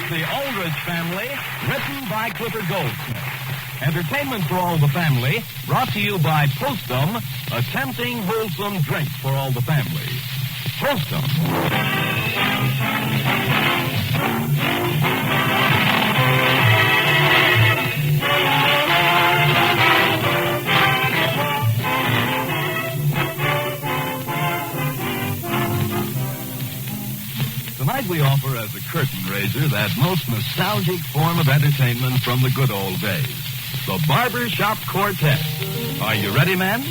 The Aldrich Family, written by Clifford Goldsmith. Entertainment for all the family, brought to you by Postum, a tempting, wholesome drink for all the family. Postum. Tonight we offer as a curtain raiser that most nostalgic form of entertainment from the good old days. The Barber Shop Quartet. Are you ready, men?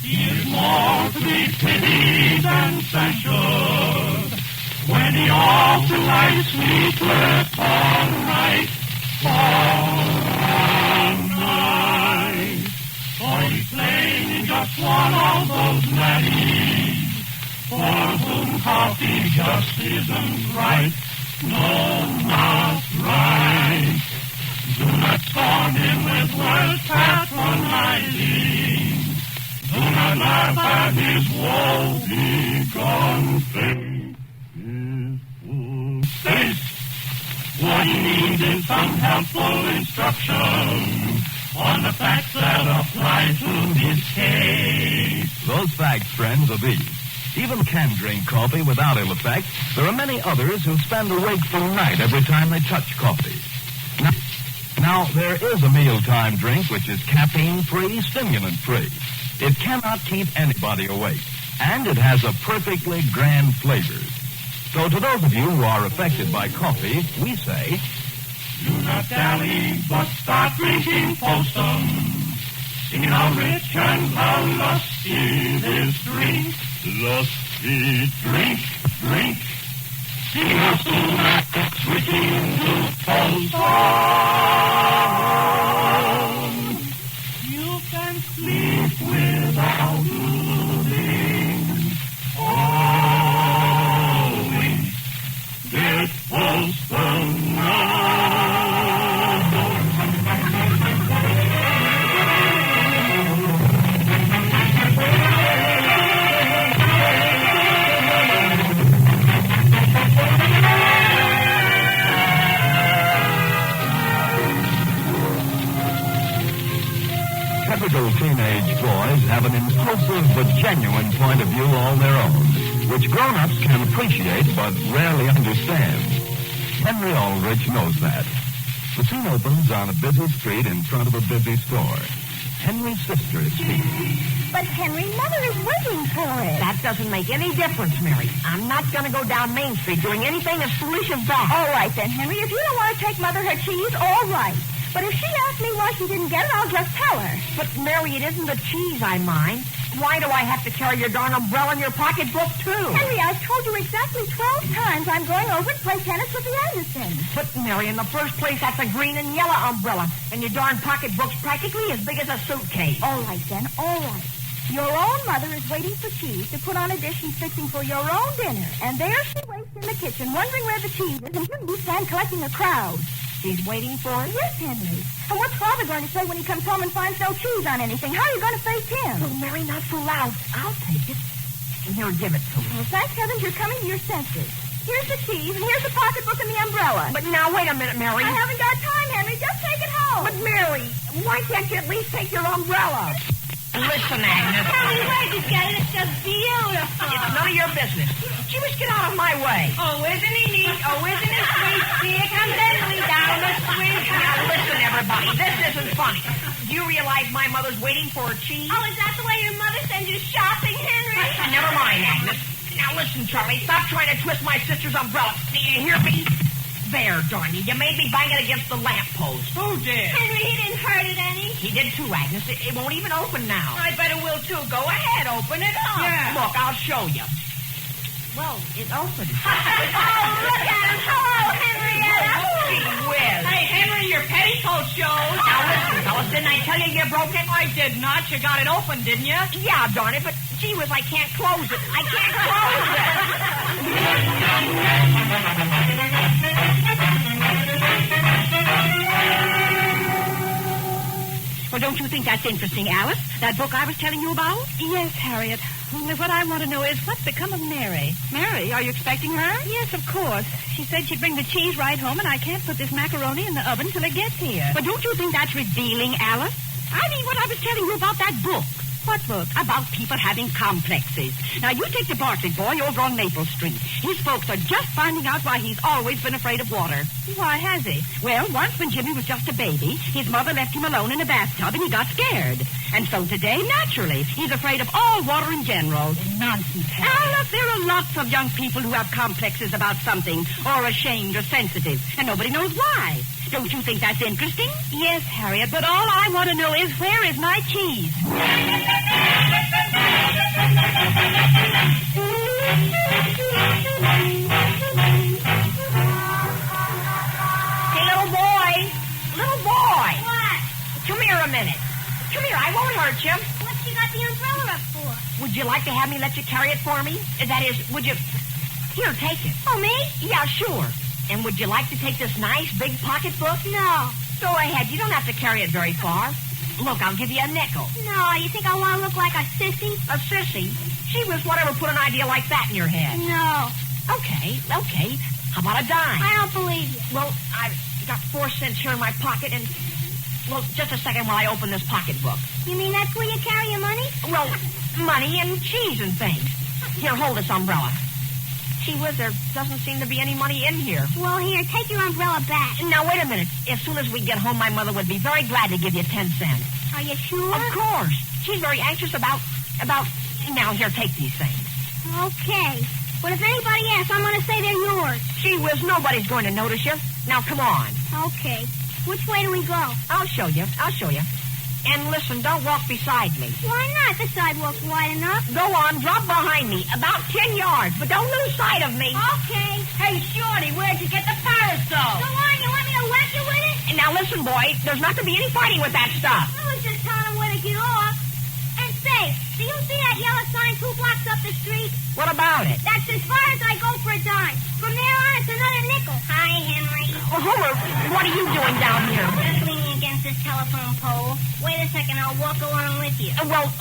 He is more to be pitied than censured when he all too nicely flips all right, for he's playing in just one of those natties for whom coffee just isn't right. No, not right. Do not scorn him with words patronizing. Do not laugh at his woe-begone face. What he needs is some helpful instruction on the facts that apply to his case. Those facts, friends, are these. Even can drink coffee without ill effect. There are many others who spend a wakeful night every time they touch coffee. Now, there is a mealtime drink which is caffeine-free, stimulant-free. It cannot keep anybody awake, and it has a perfectly grand flavor. So to those of you who are affected by coffee, we say, do not dally, but start drinking Postum. See how rich and how lusty this drink. Lusty drink. See how soon after switching to Postum, you can sleep without moving. Oh, get Postum now. Typical teenage boys have an impulsive but genuine point of view all their own, which grown-ups can appreciate but rarely understand. Henry Aldrich knows that. The scene opens on a busy street in front of a busy store. Henry's sister is speaking. But, Henry, Mother is waiting for it. That doesn't make any difference, Mary. I'm not going to go down Main Street doing anything as foolish as that. All right, then, Henry. If you don't want to take Mother her cheese, all right. But if she asks me why she didn't get it, I'll just tell her. But, Mary, it isn't the cheese I mind. Why do I have to carry your darn umbrella in your pocketbook, too? Henry, I've told you exactly 12 times I'm going over to play tennis with the Andersons. But, Mary, in the first place, that's a green and yellow umbrella, and your darn pocketbook's practically as big as a suitcase. All right, then, all right. Your own mother is waiting for cheese to put on a dish she's fixing for your own dinner. And there she waits in the kitchen, wondering where the cheese is, and you stand collecting a crowd. She's waiting for it? Yes, Henry. And what's Father going to say when he comes home and finds no cheese on anything? How are you going to face him? Oh, Mary, not so loud. I'll take it. And here, give it to me. Well, thank heavens you're coming to your senses. Here's the cheese, and here's the pocketbook and the umbrella. But now, wait a minute, Mary. I haven't got time, Henry. Just take it home. But, Mary, why can't you at least take your umbrella? Listen, Agnes. Henry, where'd you get it? It's just beautiful. It's none of your business. You must get out of my way. Oh, isn't he neat? Oh, isn't it sweet? Here comes Henry down the street. Now, listen, everybody. This isn't funny. Do you realize my mother's waiting for her cheese? Oh, is that the way your mother sends you shopping, Henry? Never mind, Agnes. Now, listen, Charlie. Stop trying to twist my sister's umbrella. Do you hear me? There, darn you. You made me bang it against the lamppost. Who did? Henry, he didn't hurt it any. He did too, Agnes. It won't even open now. I bet it will, too. Go ahead. Open it up. Yeah. Look, I'll show you. Well, it opened. Oh, look at him. Hello, Henrietta. Gee whiz. Hey, Henry, your petticoat shows. Now, listen, fellas. Didn't I tell you you broke it? I did not. You got it open, didn't you? Yeah, darn it. But, gee whiz, I can't close it. I can't close it. Well, don't you think that's interesting, Alice? That book I was telling you about? Yes, Harriet. Only what I want to know is what's become of Mary. Mary, are you expecting her? Yes, of course. She said she'd bring the cheese right home, and I can't put this macaroni in the oven till it gets here. But don't you think that's revealing, Alice? I mean, what I was telling you about that book. What book? About people having complexes. Now, you take the Bartlett boy over on Maple Street. His folks are just finding out why he's always been afraid of water. Why has he? Well, once when Jimmy was just a baby, his mother left him alone in a bathtub and he got scared. And so today, naturally, he's afraid of all water in general. Nonsense, Harriet. Alice, there are lots of young people who have complexes about something, or ashamed or sensitive, and nobody knows why. Don't you think that's interesting? Yes, Harriet, but all I want to know is where is my cheese? Hey, little boy. Little boy. What? Come here a minute. Come here, I won't hurt you. What's she got the umbrella up for? Would you like to have me let you carry it for me? That is, would you... Here, take it. Oh, me? Yeah, sure. And would you like to take this nice big pocketbook? No. Go ahead. You don't have to carry it very far. Look, I'll give you a nickel. No, you think I want to look like a sissy? A sissy? She was whatever put an idea like that in your head. No. Okay. How about a dime? I don't believe you. Well, I've got 4 cents here in my pocket and... Well, just a second while I open this pocketbook. You mean that's where you carry your money? Well, money and cheese and things. Here, hold this umbrella. Gee whiz, there doesn't seem to be any money in here. Well, here, take your umbrella back. Now, wait a minute. As soon as we get home, my mother would be very glad to give you 10 cents. Are you sure? Of course. She's very anxious about... Now, here, take these things. Okay. But if anybody asks, I'm going to say they're yours. Gee whiz, nobody's going to notice you. Now, come on. Okay. Which way do we go? I'll show you. And listen, don't walk beside me. Why not? The sidewalk's wide enough. Go on, drop behind me, about 10 yards, but don't lose sight of me. Okay. Hey, Shorty, where'd you get the parasol? Go on, you want me to whack you with it? And now listen, boy, there's not to be any fighting with that stuff. I was just telling him where to get off. And say, do you see that yellow sign 2 blocks up the street? What about it? That's as far as I go for a dime. From there on, it's another nickel. Hi, Henry. Well, Homer, what are you doing down here? Just leaning against this telephone pole. Wait a second, I'll walk along with you.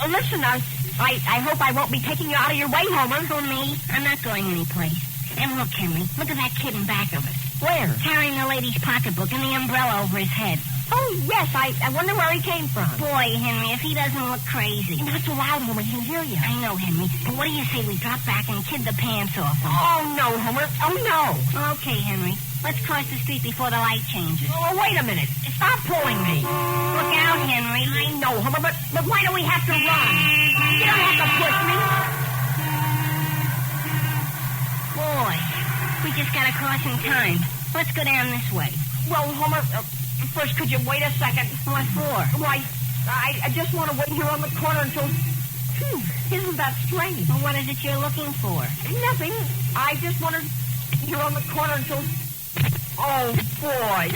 Listen, I hope I won't be taking you out of your way, Homer. For me, I'm not going anyplace. And look, Henry, look at that kid in back of us. Where? Carrying the lady's pocketbook and the umbrella over his head. Oh, yes, I wonder where he came from. Boy, Henry, if he doesn't look crazy. Not so loud, Homer, he'll hear you. I know, Henry, but what do you say we drop back and kid the pants off him? Oh, no, Homer. Oh, no. Okay, Henry, let's cross the street before the light changes. Oh, wait a minute. Stop pulling me. Look out, Henry. I know, Homer, but why do we have to run? You don't have to push me. Boy, we just got across in time. Let's go down this way. Well, Homer, first, could you wait a second? What for? Why, I just want to wait here on the corner until... Isn't that strange? Well, what is it you're looking for? Nothing. I just wanted here on the corner until... Oh, boy.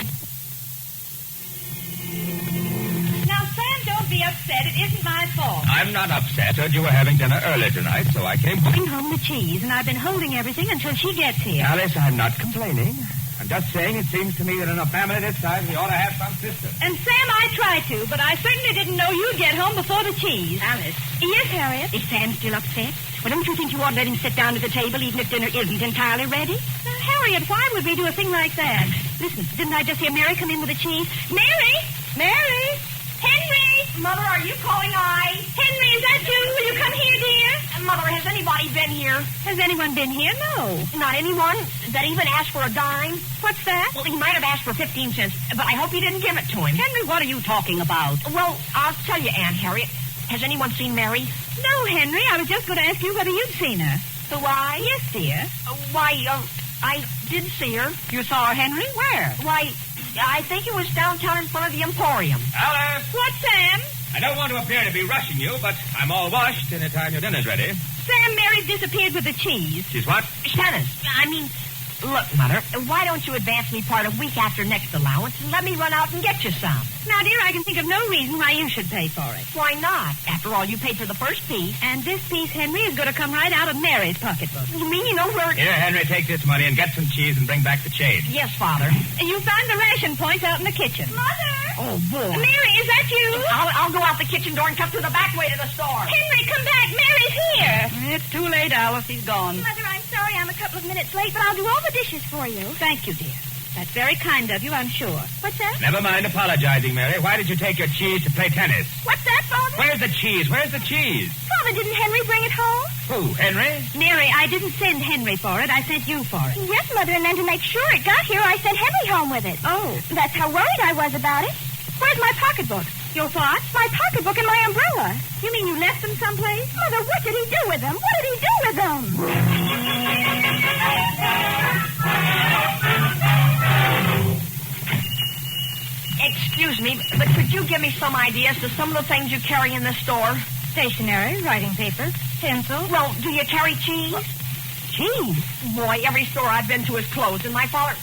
Now, Sam, don't be upset. It isn't my fault. I'm not upset. Heard you were having dinner early tonight, so I came home. Bring home the cheese, and I've been holding everything until she gets here. Alice, I'm not complaining. I'm just saying it seems to me that in a family this size, we ought to have some system. And, Sam, I try to, but I certainly didn't know you'd get home before the cheese. Alice. Yes, Harriet? Is Sam still upset? Well, don't you think you ought to let him sit down at the table even if dinner isn't entirely ready? Now, Harriet, why would we do a thing like that? Listen, didn't I just hear Mary come in with the cheese? Mary! Mary! Henry! Mother, are you calling I? Henry, is that you? Will you come here, dear? Mother, has anybody been here? Has anyone been here? No. Not anyone that even asked for a dime? What's that? Well, he might have asked for 15 cents, but I hope you didn't give it to him. Henry, what are you talking about? Well, I'll tell you, Aunt Harriet. Has anyone seen Mary? No, Henry. I was just going to ask you whether you'd seen her. Why? Yes, dear. I did see her. You saw her, Henry? Where? Why, I think it was downtown in front of the Emporium. Alice! What, Sam? I don't want to appear to be rushing you, but I'm all washed any time your dinner's ready. Sam, Mary disappeared with the cheese. She's what? Shannon, I mean, Look, Mother, why don't you advance me part a week after next allowance and let me run out and get you some? Now, dear, I can think of no reason why you should pay for it. Why not? After all, you paid for the first piece. And this piece, Henry, is going to come right out of Mary's pocketbook. You mean you know where... Here, Henry, take this money and get some cheese and bring back the change. Yes, Father. And you found the ration points out in the kitchen. Mother! Oh, boy. Mary, is that you? I'll go out the kitchen door and come through the back way to the store. Henry, come back. Mary's here. It's too late, Alice. He's gone. Mother, I'm sorry I'm a couple of minutes late, but I'll do all the dishes for you. Thank you, dear. That's very kind of you, I'm sure. What's that? Never mind apologizing, Mary. Why did you take your cheese to play tennis? What's that, Father? Where's the cheese? Where's the cheese? Father, didn't Henry bring it home? Who, Henry? Mary, I didn't send Henry for it. I sent you for it. Yes, Mother, and then to make sure it got here, I sent Henry home with it. Oh. That's how worried I was about it. Where's my pocketbook? Your what? My pocketbook and my umbrella. You mean you left them someplace? Mother, what did he do with them? What did he do with them? Excuse me, but could you give me some ideas to some of the things you carry in this store? Stationery, writing paper, pencil. Well, do you carry cheese? Cheese. Boy, every store I've been to is closed, and my father...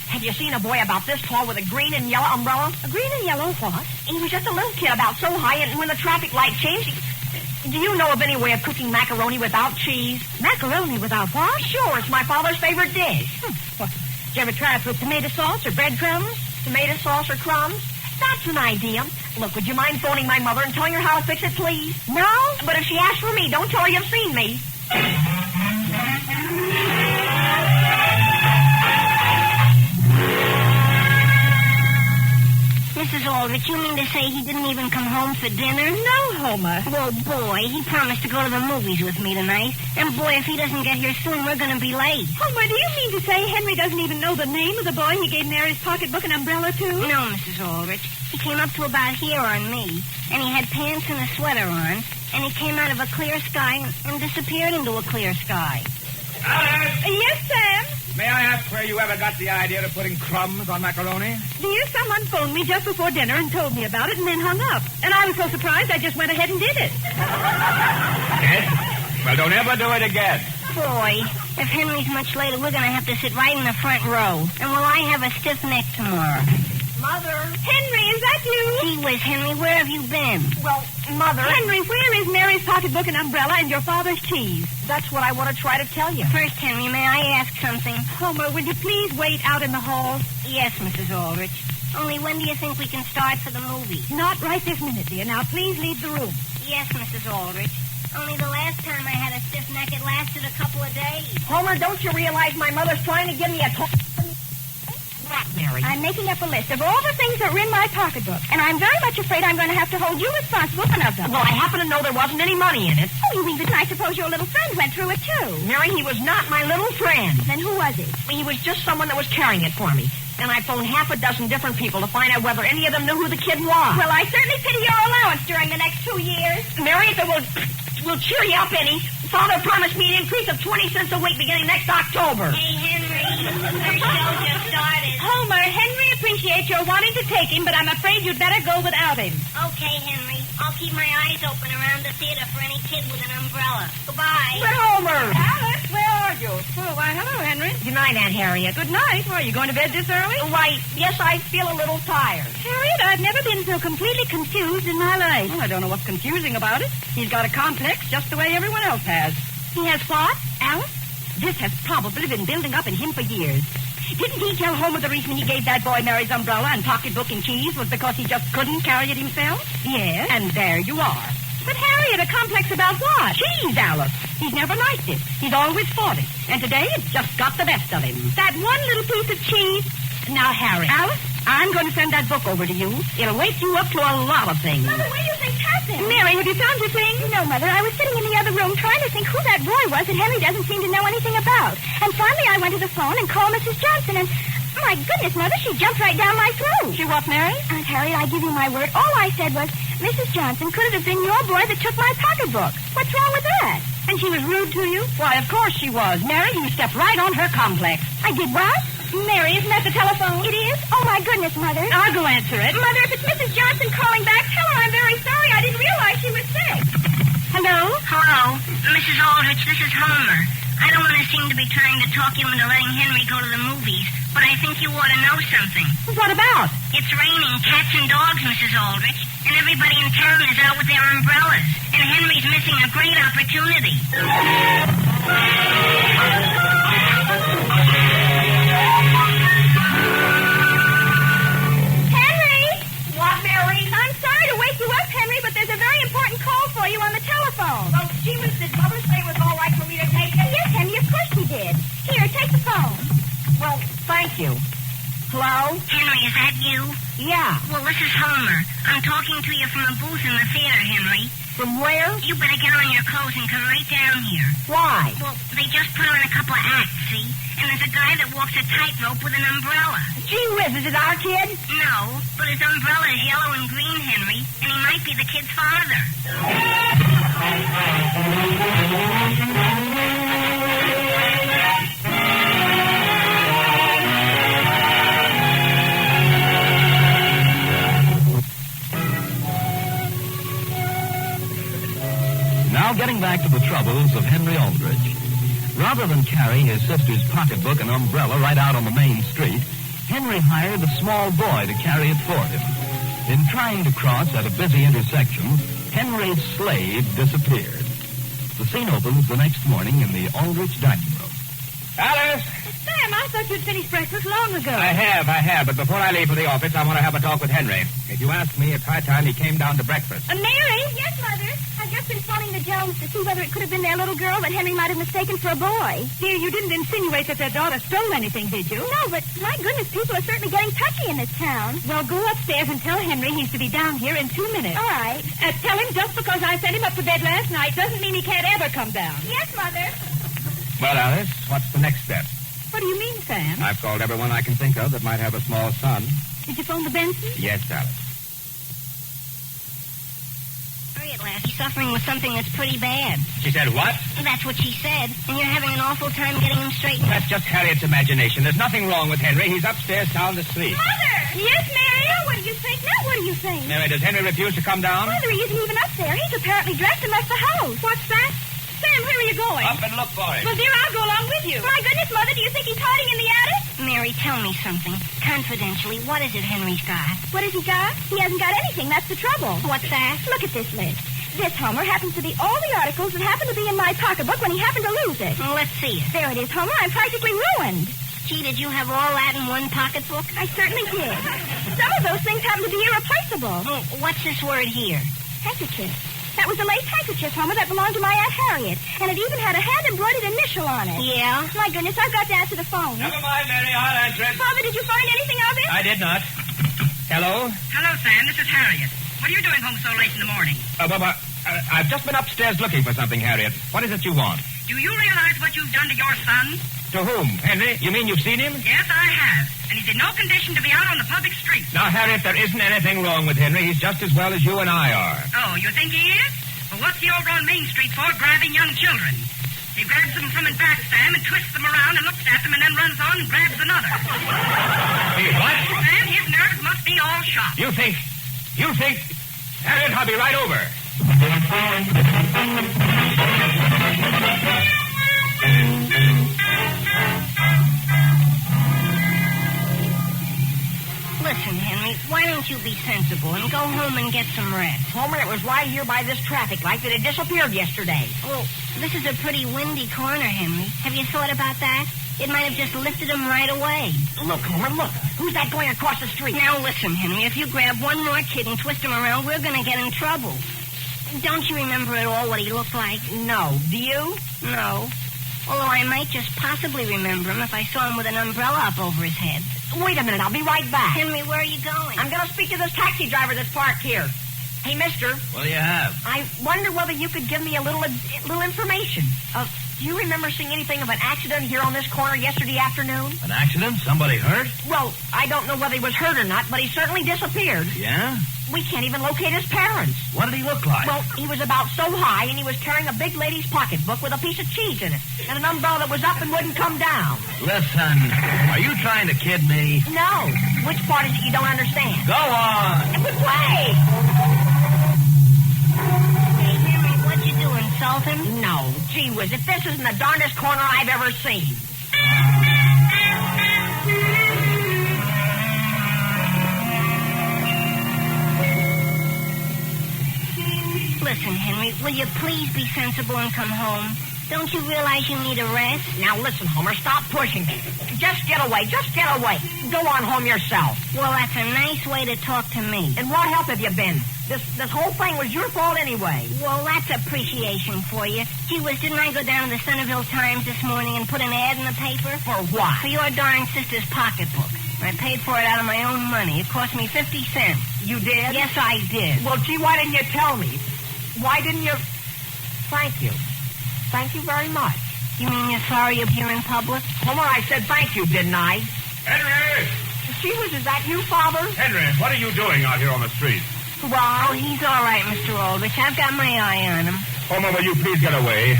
Have you seen a boy about this tall with a green and yellow umbrella? A green and yellow what? He was just a little kid about so high, and when the traffic light changed... Do you know of any way of cooking macaroni without cheese? Macaroni without what? Sure, it's my father's favorite dish. What? Did you ever try it with tomato sauce or breadcrumbs? Tomato sauce or crumbs? That's an idea. Look, would you mind phoning my mother and telling her how to fix it, please? No? But if she asks for me, don't tell her you've seen me. Mrs. Aldrich, you mean to say he didn't even come home for dinner? No, Homer. Well, boy, he promised to go to the movies with me tonight. And, boy, if he doesn't get here soon, we're going to be late. Homer, do you mean to say Henry doesn't even know the name of the boy he gave Mary's pocketbook and umbrella to? No, Mrs. Aldrich. He came up to about here on me, and he had pants and a sweater on, and he came out of a clear sky and disappeared into a clear sky. Alice! Yes, Sam? May I ask where you ever got the idea of putting crumbs on macaroni? Dear, someone phoned me just before dinner and told me about it and then hung up. And I was so surprised I just went ahead and did it. Yes? Well, don't ever do it again. Boy, if Henry's much later, we're going to have to sit right in the front row. And will I have a stiff neck tomorrow? Mother. Henry, is that you? Gee whiz, Henry, where have you been? Well, Mother... Henry, where is Mary's pocketbook and umbrella and your father's cheese? That's what I want to try to tell you. First, Henry, may I ask something? Homer, will you please wait out in the hall? Yes, Mrs. Aldrich. Only when do you think we can start for the movie? Not right this minute, dear. Now, please leave the room. Yes, Mrs. Aldrich. Only the last time I had a stiff neck, it lasted a couple of days. Homer, don't you realize my mother's trying to give me a... What, Mary? I'm making up a list of all the things that were in my pocketbook, and I'm very much afraid I'm going to have to hold you responsible for one of them. Well, I happen to know there wasn't any money in it. Oh, you mean that I suppose your little friend went through it, too? Mary, he was not my little friend. Then who was it? He was just someone that was carrying it for me. And I phoned half a dozen different people to find out whether any of them knew who the kid was. Well, I certainly pity your allowance during the next 2 years. Mary, if it will cheer you up any, Father promised me an increase of 20 cents a week beginning next October. Hey, Henry, the show just started. Homer, Henry appreciates your wanting to take him, but I'm afraid you'd better go without him. Okay, Henry. I'll keep my eyes open around the theater for any kid with an umbrella. Goodbye. But Homer! Alice, where are you? Oh, why, hello, Henry. Good night, Aunt Harriet. Good night. Are you going to bed this early? Why, yes, I feel a little tired. Harriet, I've never been so completely confused in my life. Well, I don't know what's confusing about it. He's got a complex just the way everyone else has. He has what, Alice? This has probably been building up in him for years. Didn't he tell Homer the reason he gave that boy Mary's umbrella and pocketbook and cheese was because he just couldn't carry it himself? Yes. And there you are. But Harriet, a complex about what? Cheese, Alice. He's never liked it. He's always fought it. And today it's just got the best of him. That one little piece of cheese. Now, Harriet. Alice, I'm going to send that book over to you. It'll wake you up to a lot of things. Mother, what do you think's happened? Mary, have you found your thing? No, Mother. I was sitting in the other room trying to think who that boy was that Henry doesn't seem to know anything about. And finally I went to the phone and called Mrs. Johnson, and my goodness, Mother, she jumped right down my throat. She what, Mary? Aunt Harriet, I give you my word. All I said was, Mrs. Johnson, could it have been your boy that took my pocketbook? What's wrong with that? And she was rude to you? Why, of course she was. Mary, you stepped right on her complex. I did what? Mary, isn't that the telephone? It is? Oh, my goodness, Mother. I'll go answer it. Mother, if it's Mrs. Johnson calling back, tell her I'm very sorry. I didn't realize she was sick. Hello? Hello, Mrs. Aldrich, this is Homer. I don't want to seem to be trying to talk you into letting Henry go to the movies, but I think you ought to know something. What about? It's raining cats and dogs, Mrs. Aldrich, and everybody in town is out with their umbrellas, and Henry's missing a great opportunity. Henry! What, Mary? I'm sorry to wake you up, Henry, but there's a very important call for you on the telephone. Well, did Mother say it was all right for me to take it? Yes, Henry, of course she did. Here, take the phone. Well, thank you. Hello? Henry, is that you? Yeah. Well, this is Homer. I'm talking to you from a booth in the theater, Henry. From where? You better get on your clothes and come right down here. Why? Well, they just put on a couple of acts, see? And there's a guy that walks a tightrope with an umbrella. Gee whiz, is it our kid? No, but his umbrella is yellow and green, Henry, and he might be the kid's father. Now getting back to the troubles of Henry Aldrich. Rather than carry his sister's pocketbook and umbrella right out on the main street, Henry hired a small boy to carry it for him. In trying to cross at a busy intersection, Henry's slave disappeared. The scene opens the next morning in the Aldrich dining room. Alice! Sam, I thought you'd finished breakfast long ago. I have. But before I leave for the office, I want to have a talk with Henry. If you ask me, it's high time he came down to breakfast. Mary? Yes, Mother. I've just been phoning the Jones to see whether it could have been their little girl that Henry might have mistaken for a boy. Dear, you didn't insinuate that their daughter stole anything, did you? No, but my goodness, people are certainly getting touchy in this town. Well, go upstairs and tell Henry he's to be down here in 2 minutes. All right. Tell him just because I sent him up to bed last night doesn't mean he can't ever come down. Yes, Mother. Well, Alice, what's the next step? What do you mean, Sam? I've called everyone I can think of that might have a small son. Did you phone the Bensons? Yes, Alice. At last, he's suffering with something that's pretty bad. She said what? That's what she said. And you're having an awful time getting him straightened. That's just Harriet's imagination. There's nothing wrong with Henry. He's upstairs sound asleep. Mother! Yes, Mary? Now what do you think? Mary, does Henry refuse to come down? Mother, he isn't even up there. He's apparently dressed and left the house. What's that? Sam, where are you going? Up and look for him. Well, dear, I'll go along with you. My goodness, Mother, do you think he's hiding in the attic? Mary, tell me something. Confidentially, what is it Henry's got? What has he got? He hasn't got anything. That's the trouble. What's that? Look at this list. This, Homer, happens to be all the articles that happened to be in my pocketbook when he happened to lose it. Well, let's see it. There it is, Homer. I'm practically ruined. Gee, did you have all that in one pocketbook? I certainly did. Some of those things happen to be irreplaceable. Well, what's this word here? Handkerchief. That was a lace handkerchief, Homer, that belonged to my Aunt Harriet. And it even had a hand-embroidered initial on it. Yeah? My goodness, I've got to answer the phone. Never mind, Mary. I'll answer it. Father, did you find anything of it? I did not. Hello? Hello, Sam. This is Harriet. What are you doing home so late in the morning? I've just been upstairs looking for something, Harriet. What is it you want? Do you realize what you've done to your son? To whom? Henry? You mean you've seen him? Yes, I have. And he's in no condition to be out on the public street. Now, Harriet, there isn't anything wrong with Henry. He's just as well as you and I are. Oh, you think he is? Well, what's he over on Main Street for, grabbing young children? He grabs them from his back, Sam, and twists them around and looks at them and then runs on and grabs another. Hey, what? Sam, his nerves must be all shot. You think... Harriet, I'll be right over. Listen, Henry, why don't you be sensible and go home and get some rest? Homer, it was right here by this traffic light that it disappeared yesterday. Well, this is a pretty windy corner, Henry. Have you thought about that? It might have just lifted him right away. Look, Homer, look. Who's that going across the street? Now, listen, Henry, if you grab one more kid and twist him around, we're going to get in trouble. Don't you remember at all what he looked like? No. Do you? No. Although I might just possibly remember him if I saw him with an umbrella up over his head. Wait a minute. I'll be right back. Henry, where are you going? I'm going to speak to this taxi driver that's parked here. Hey, mister. What do you have? I wonder whether you could give me a little information. Do you remember seeing anything of an accident here on this corner yesterday afternoon? An accident? Somebody hurt? Well, I don't know whether he was hurt or not, but he certainly disappeared. Yeah? We can't even locate his parents. What did he look like? Well, he was about so high, and he was carrying a big lady's pocketbook with a piece of cheese in it, and an umbrella that was up and wouldn't come down. Listen, are you trying to kid me? No. Which part is it you don't understand? Go on. But wait! Hey, Henry, what'd you do, insult insult him? No. Gee whiz, if this isn't the darndest corner I've ever seen. Listen, Henry, will you please be sensible and come home? Don't you realize you need a rest? Now listen, Homer, stop pushing me. Just get away. Go on home yourself. Well, that's a nice way to talk to me. And what help have you been? This whole thing was your fault anyway. Well, that's appreciation for you. Gee whiz, didn't I go down to the Centerville Times this morning and put an ad in the paper? For what? For your darn sister's pocketbook. I paid for it out of my own money. It cost me 50 cents. You did? Yes, I did. Well, gee, why didn't you tell me? Why didn't you... Thank you. Thank you very much. You mean you're sorry you're here in public? Homer, I said thank you, didn't I? Henry! Gee whiz, is that you, Father? Henry, what are you doing out here on the street? Well, he's all right, Mr. Aldrich. I've got my eye on him. Homer, will you please get away?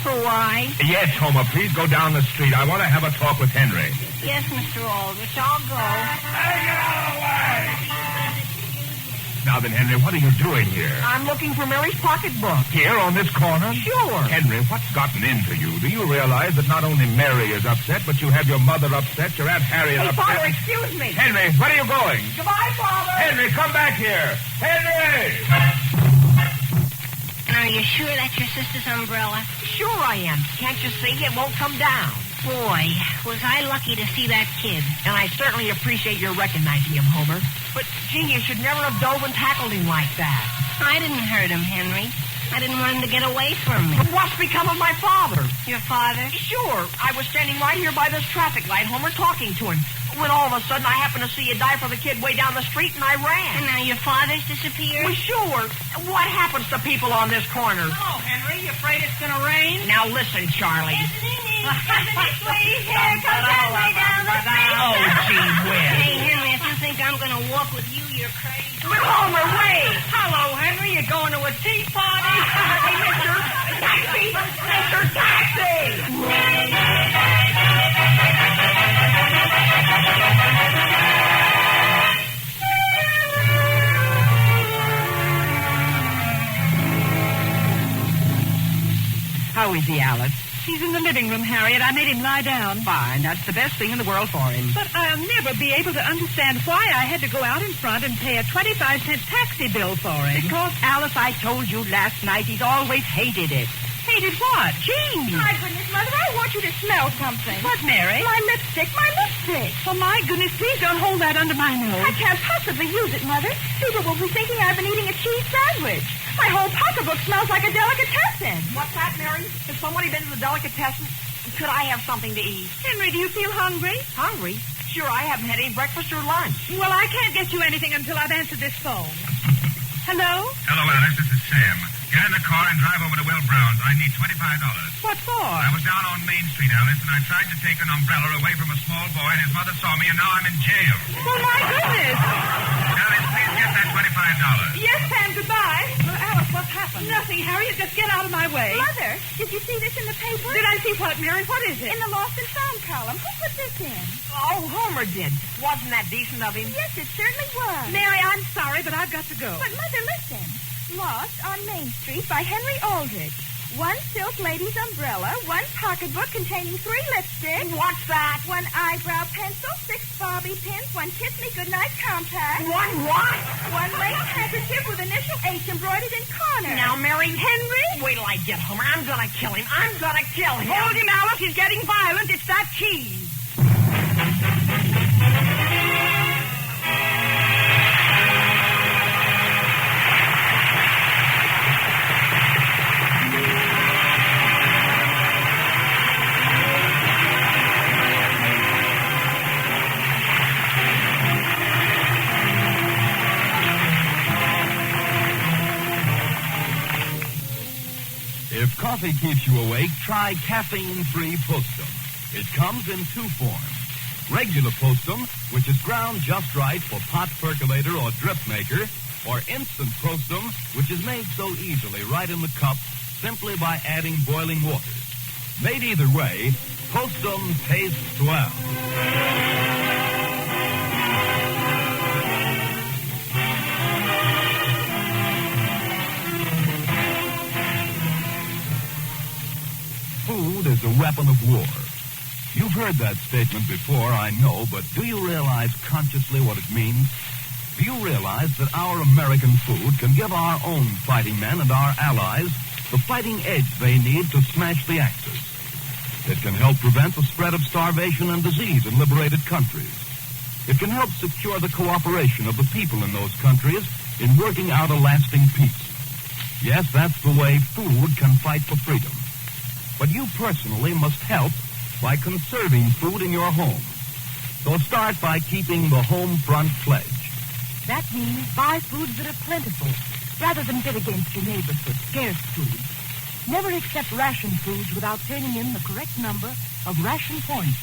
For why? Yes, Homer, please go down the street. I want to have a talk with Henry. Yes, Mr. Aldrich, I'll go. Hey, get out of the way! Now then, Henry, what are you doing here? I'm looking for Mary's pocketbook. Here on this corner? Sure. Henry, what's gotten into you? Do you realize that not only Mary is upset, but you have your mother upset, your Aunt Harriet Hey, upset? Father, excuse me. Henry, where are you going? Goodbye, Father. Henry, come back here. Henry! Are you sure that's your sister's umbrella? Sure I am. Can't you see? It won't come down. Boy, was I lucky to see that kid. And I certainly appreciate your recognizing him, Homer. But, gee, you should never have dove and tackled him like that. I didn't hurt him, Henry. I didn't want him to get away from me. But what's become of my father? Your father? Sure. I was standing right here by this traffic light, Homer, talking to him. When all of a sudden I happened to see you die for the kid way down the street, and I ran. And now your father's disappeared? Well, sure. What happens to people on this corner? Oh, Henry, you afraid it's going to rain? Now listen, Charlie. Anthony, please, here comes Henry down the street. Oh, gee whiz. Hey, Henry, if you think I'm going to walk with you, you're crazy. But Homer, wait. Hello, Henry. You going to a tea party? Hey, Mr. Taxi! Mr. Taxi! How is he, Alice? He's in the living room, Harriet. I made him lie down. Fine. That's the best thing in the world for him. But I'll never be able to understand why I had to go out in front and pay a 25-cent taxi bill for him. Because, Alice, I told you last night he's always hated it. Hated what? Jeans. My goodness, Mother, I want you to smell something. What, Mary? My lipstick, my lipstick. For my goodness, please don't hold that under my nose. I can't possibly use it, Mother. People will be thinking I've been eating a cheese sandwich. My whole pocketbook smells like a delicatessen. What's that, Mary? Has somebody been to the delicatessen? Could I have something to eat? Henry, do you feel hungry? Hungry? Sure, I haven't had any breakfast or lunch. Well, I can't get you anything until I've answered this phone. Hello? Hello, Alice. This is Sam. Get in the car and drive over to Will Brown's. I need $25. What for? I was down on Main Street, Alice, and I tried to take an umbrella away from a small boy, and his mother saw me, and now I'm in jail. Oh, my goodness. Alice, please get that $25. Yes, Sam, goodbye. Well, Alice, what's happened? Nothing, Harriet. Just get out of my way. Mother, did you see this in the paper? Did I see what, Mary? What is it? In the Lost and Found column. Who put this in? Oh, Homer did. Wasn't that decent of him? Yes, it certainly was. Mary, I'm sorry, but I've got to go. But, Mother, listen. Lost on Main Street by Henry Aldrich. One silk lady's umbrella, one pocketbook containing 3 lipsticks. What's that? 1 eyebrow pencil, 6 bobby pins, 1 kiss me goodnight compact. One what? 1 lace handkerchief with initial H embroidered in corner. Now, Mary. Henry? Wait till I get Homer. I'm gonna kill him. I'm gonna kill him. Hold him, Alice. He's getting violent. It's that cheese. If coffee keeps you awake, try caffeine-free Postum. It comes in 2 forms. Regular Postum, which is ground just right for pot percolator or drip maker, or instant Postum, which is made so easily right in the cup simply by adding boiling water. Made either way, Postum tastes well. is a weapon of war. You've heard that statement before, I know, but do you realize consciously what it means? Do you realize that our American food can give our own fighting men and our allies the fighting edge they need to smash the Axis? It can help prevent the spread of starvation and disease in liberated countries. It can help secure the cooperation of the people in those countries in working out a lasting peace. Yes, that's the way food can fight for freedom. But you personally must help by conserving food in your home. So start by keeping the home front pledge. That means buy foods that are plentiful, rather than bid against your neighbors for scarce food. Never accept ration foods without turning in the correct number of ration points.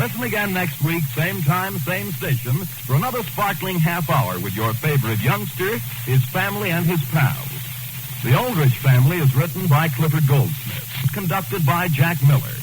Listen again next week, same time, same station, for another sparkling half hour with your favorite youngster, his family, and his pals. The Aldrich Family is written by Clifford Goldsmith, conducted by Jack Miller.